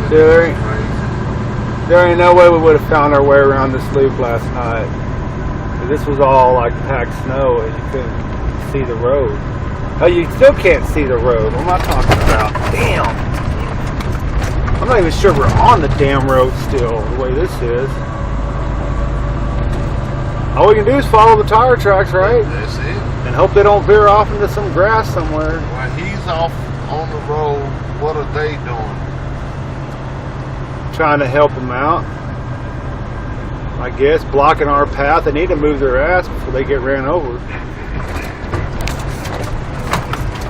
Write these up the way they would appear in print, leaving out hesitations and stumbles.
There ain't no way we would have found our way around this loop last night. This was all like packed snow and you couldn't see the road. Oh, you still can't see the road. What am I talking about? Damn! I'm not even sure we're on the damn road still, the way this is. All we can do is follow the tire tracks, right? That's it. And hope they don't veer off into some grass somewhere. When he's off on the road, what are they doing? Trying to help them out. I guess blocking our path. They need to move their ass before they get ran over.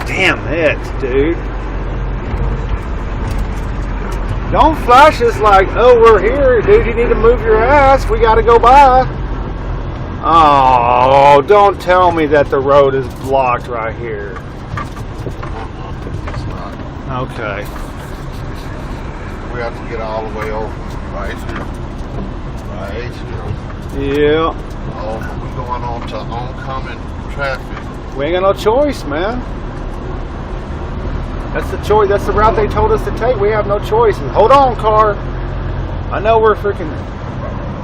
Damn it, dude. Don't flash us like, oh, we're here, dude. You need to move your ass. We gotta go by. Oh, don't tell me that the road is blocked right here. It's not. Okay. We have to get all the way over right here. Right here. Yeah. Oh, we're going on to oncoming traffic. We ain't got no choice, man. That's the choice. That's the route they told us to take. We have no choice. Hold on, car. I know we're freaking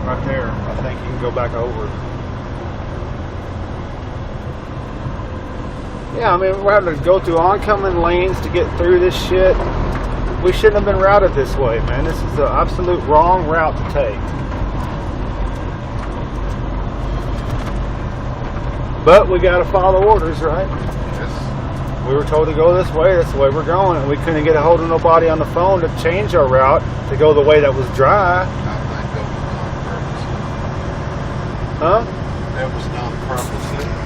right there. I think you can go back over. Yeah, I mean, we're having to go through oncoming lanes to get through this shit. We shouldn't have been routed this way, man. This is the absolute wrong route to take. But we gotta follow orders, right? Yes. We were told to go this way, that's the way we're going, and we couldn't get a hold of nobody on the phone to change our route to go the way that was dry. I think that was done on purpose. Huh? That was done on purpose.